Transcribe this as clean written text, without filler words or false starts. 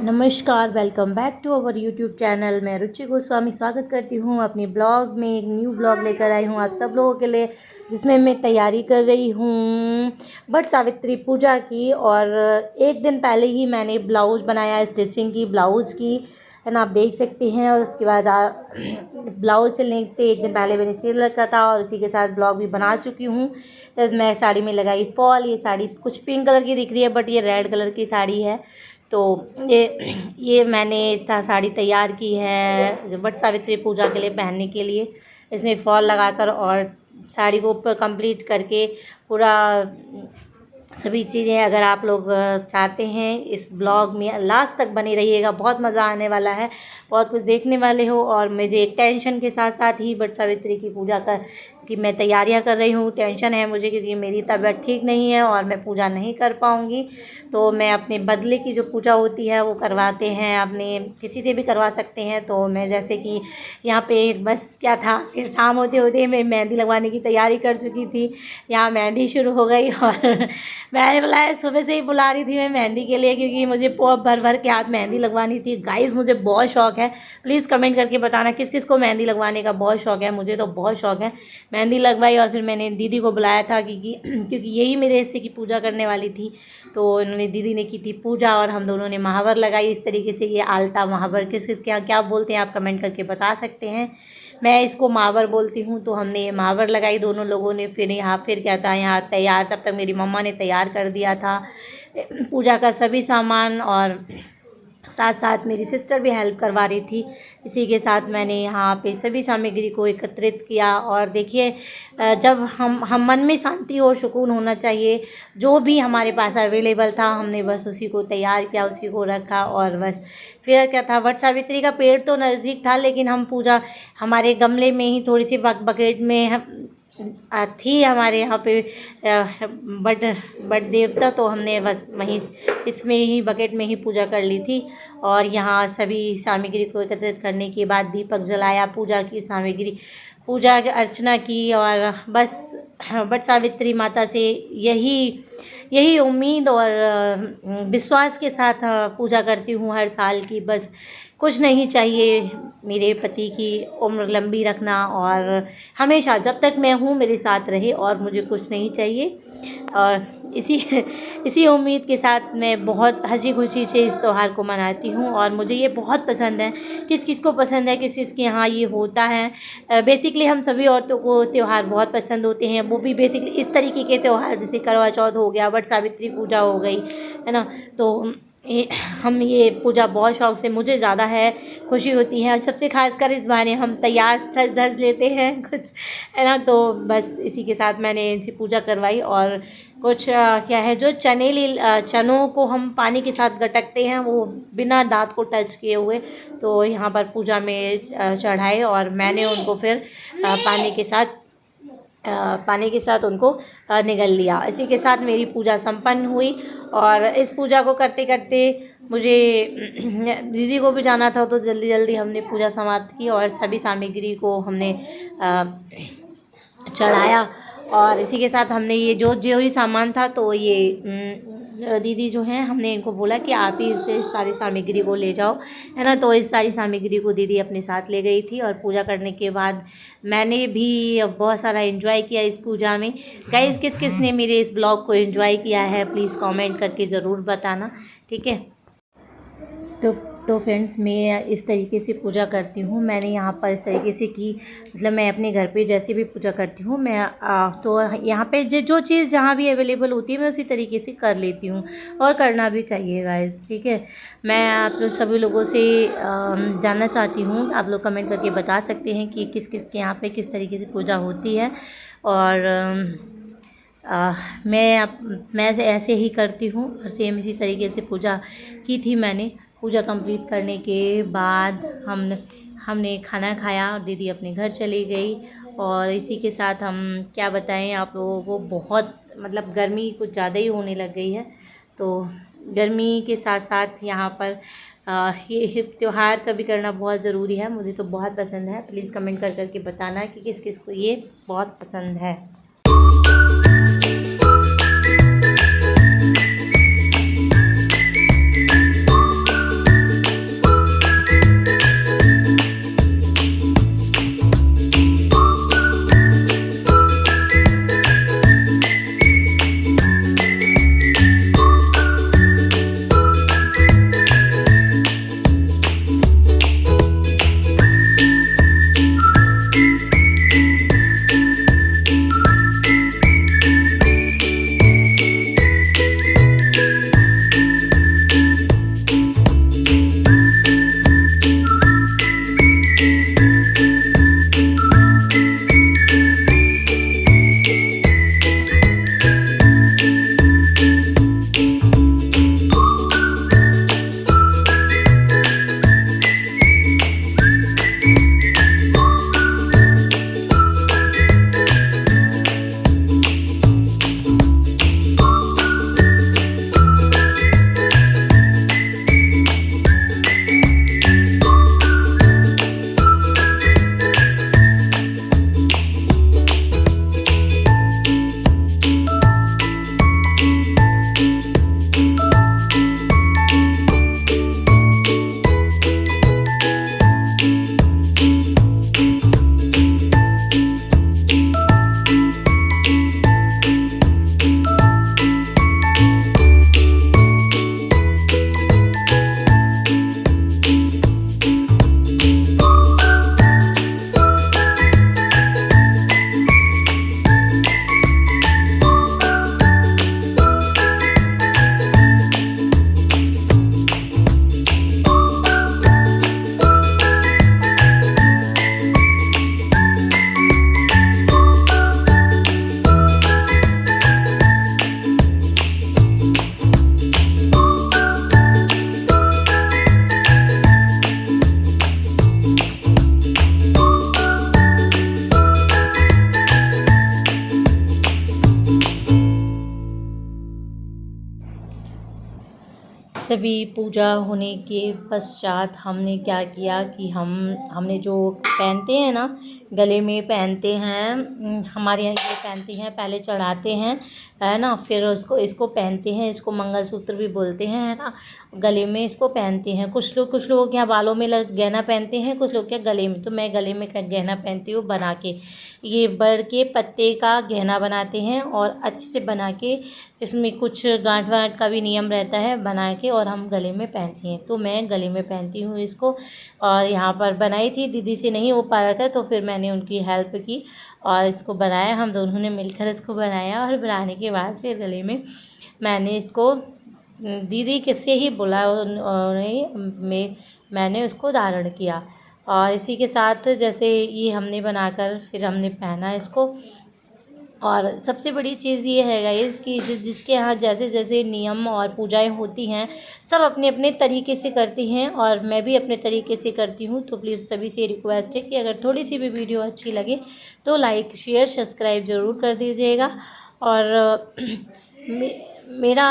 नमस्कार, welcome back to our YouTube channel. मैं रुचि गोस्वामी स्वागत करती हूँ अपने ब्लॉग में। एक न्यू ब्लॉग लेकर आई हूँ आप सब लोगों के लिए, जिसमें मैं तैयारी कर रही हूँ वट सावित्री पूजा की। और एक दिन पहले ही मैंने ब्लाउज़ बनाया, स्टिचिंग की ब्लाउज़ की, है ना, आप देख सकते हैं। और उसके बाद ब्लाउज़ सिलने से एक दिन पहले मैंने सिल रखा था और उसी के साथ ब्लॉग भी बना चुकी हूँ। तो मैं साड़ी में लगाई फॉल। ये साड़ी कुछ पिंक कलर की दिख रही है बट ये रेड कलर की साड़ी है। तो ये मैंने साड़ी तैयार की है वट सावित्री पूजा के लिए पहनने के लिए। इसमें फॉल लगाकर और साड़ी को ऊपर कंप्लीट करके पूरा सभी चीज़ें, अगर आप लोग चाहते हैं इस ब्लॉग में लास्ट तक बने रहिएगा, बहुत मज़ा आने वाला है, बहुत कुछ देखने वाले हो। और मुझे एक टेंशन के साथ साथ ही वट सावित्री की पूजा की मैं तैयारियां कर रही हूँ। टेंशन है मुझे क्योंकि मेरी तबीयत ठीक नहीं है और मैं पूजा नहीं कर पाऊँगी। तो मैं अपने बदले की जो पूजा होती है वो करवाते हैं, अपने किसी से भी करवा सकते हैं। तो मैं जैसे कि यहाँ पे बस क्या था, फिर शाम होते होते मैं मेहंदी लगवाने की तैयारी कर चुकी थी। यहाँ मेहंदी शुरू हो गई और मैंने बुलाया, सुबह से ही बुला रही थी मैं मेहंदी के लिए, क्योंकि मुझे भर भर के हाथ मेहंदी लगवानी थी। गाइस, मुझे बहुत शौक़ है, प्लीज़ कमेंट करके बताना किस किस को मेहंदी लगवाने का बहुत शौक़ है। मुझे तो बहुत शौक़ है। मेहंदी लगवाई और फिर मैंने दीदी को बुलाया था क्योंकि यही मेरे हिस्से की पूजा करने वाली थी। तो इन्होंने, दीदी ने की थी पूजा और हम दोनों ने महावर लगाई इस तरीके से। ये आलता महावर किस किस के यहाँ क्या बोलते हैं आप कमेंट करके बता सकते हैं। मैं इसको महावर बोलती हूँ। तो हमने ये महावर लगाई दोनों लोगों ने। फिर क्या था, यहाँ तैयार, तब तक मेरी मम्मा ने तैयार कर दिया था पूजा का सभी सामान, और साथ साथ मेरी सिस्टर भी हेल्प करवा रही थी। इसी के साथ मैंने यहाँ पे सभी सामग्री को एकत्रित किया। और देखिए, जब हम मन में शांति और सुकून होना चाहिए। जो भी हमारे पास अवेलेबल था हमने बस उसी को तैयार किया, उसी को रखा। और बस फिर क्या था, वट सावित्री का पेड़ तो नज़दीक था, लेकिन हम पूजा हमारे गमले में ही थोड़ी सी बकेट में थी हमारे यहाँ पे बट देवता। तो हमने बस वहीं इसमें ही बकेट में ही पूजा कर ली थी। और यहाँ सभी सामग्री को एकत्रित करने के बाद दीपक जलाया, पूजा की सामग्री, पूजा अर्चना की। और बस वट सावित्री माता से यही उम्मीद और विश्वास के साथ पूजा करती हूँ हर साल की। बस कुछ नहीं चाहिए, मेरे पति की उम्र लंबी रखना और हमेशा जब तक मैं हूँ मेरे साथ रहे, और मुझे कुछ नहीं चाहिए। और इसी उम्मीद के साथ मैं बहुत हंसी खुशी से इस त्यौहार को मनाती हूँ। और मुझे ये बहुत पसंद है। किस किस को पसंद है, किस किस के यहाँ ये होता है। बेसिकली हम सभी औरतों को त्यौहार बहुत पसंद होते हैं, वो भी बेसिकली इस तरीके के त्यौहार जैसे करवा चौथ हो गया, वट सावित्री पूजा हो गई, है ना। तो हम ये पूजा बहुत शौक़ से, मुझे ज़्यादा है, खुशी होती है। और सबसे खासकर इस बहाने हम तैयार सज धज लेते हैं कुछ, है ना। तो बस इसी के साथ मैंने इनसे पूजा करवाई। और कुछ क्या है, जो चनों को हम पानी के साथ गटकते हैं, वो बिना दांत को टच किए हुए, तो यहाँ पर पूजा में चढ़ाए। और मैंने उनको फिर पानी के साथ उनको निगल लिया। इसी के साथ मेरी पूजा संपन्न हुई। और इस पूजा को करते करते मुझे दीदी को भी जाना था, तो जल्दी जल्दी हमने पूजा समाप्त की और सभी सामग्री को हमने चढ़ाया। और इसी के साथ हमने ये जो ही सामान था, तो ये दीदी जो हैं, हमने इनको बोला कि आप ही इस सारी सामग्री को ले जाओ, है ना। तो इस सारी सामग्री को दीदी अपने साथ ले गई थी। और पूजा करने के बाद मैंने भी बहुत सारा एंजॉय किया इस पूजा में। गाइस, किस किस ने मेरे इस ब्लॉग को एंजॉय किया है, प्लीज़ कमेंट करके ज़रूर बताना, ठीक है। तो फ्रेंड्स, मैं इस तरीके से पूजा करती हूँ। मैंने यहाँ पर इस तरीके से की, मतलब मैं अपने घर पे जैसे भी पूजा करती हूँ, मैं तो यहाँ पे जो चीज़ जहाँ भी अवेलेबल होती है मैं उसी तरीके से कर लेती हूँ, और करना भी चाहिए गाइस, ठीक है। मैं आप लोग सभी लोगों से जानना चाहती हूँ, आप लोग कमेंट करके बता सकते हैं कि किस किस के यहाँ पे किस तरीके से पूजा होती है। और मैं ऐसे ही करती हूँ, और सेम इसी तरीके से पूजा की थी मैंने। पूजा कंप्लीट करने के बाद हमने खाना खाया और दीदी अपने घर चली गई। और इसी के साथ हम क्या बताएं आप लोगों को, बहुत मतलब गर्मी कुछ ज़्यादा ही होने लग गई है। तो गर्मी के साथ साथ यहाँ पर ये त्यौहार का भी करना बहुत ज़रूरी है। मुझे तो बहुत पसंद है। प्लीज़ कमेंट करके बताना कि किस किस को ये बहुत पसंद है। तभी पूजा होने के पश्चात हमने क्या किया कि हमने जो पहनते हैं ना, गले में पहनते हैं, हमारे यहाँ ये पहनते हैं, पहले चढ़ाते हैं, है ना, फिर इसको पहनते हैं, इसको मंगलसूत्र भी बोलते हैं, है ना। गले में इसको पहनते हैं। कुछ लोगों के यहाँ बालों में गहना पहनते हैं, कुछ लोग क्या गले में। तो मैं गले में गहना पहनती हूँ बना के। ये बड़ के पत्ते का गहना बनाते हैं और अच्छे से बना के, इसमें कुछ गांठ वाँठ का भी नियम रहता है, बना के और हम गले में पहनते हैं। तो मैं गले में पहनती हूँ इसको। और यहाँ पर बनाई थी, दीदी से नहीं हो पा रहा था तो फिर मैंने उनकी हेल्प की और इसको बनाया। हम दोनों ने मिलकर इसको बनाया और बनाने के बाद फिर गले में मैंने इसको दीदी किससे ही बोला मैंने उसको धारण किया। और इसी के साथ जैसे ये हमने बनाकर फिर हमने पहना इसको। और सबसे बड़ी चीज़ ये है गाइस कि जिसके यहाँ जैसे जैसे नियम और पूजाएं होती हैं, सब अपने अपने तरीके से करती हैं और मैं भी अपने तरीके से करती हूँ। तो प्लीज़ सभी से रिक्वेस्ट है कि अगर थोड़ी सी भी वीडियो अच्छी लगे तो लाइक शेयर सब्सक्राइब ज़रूर कर दीजिएगा। और मेरा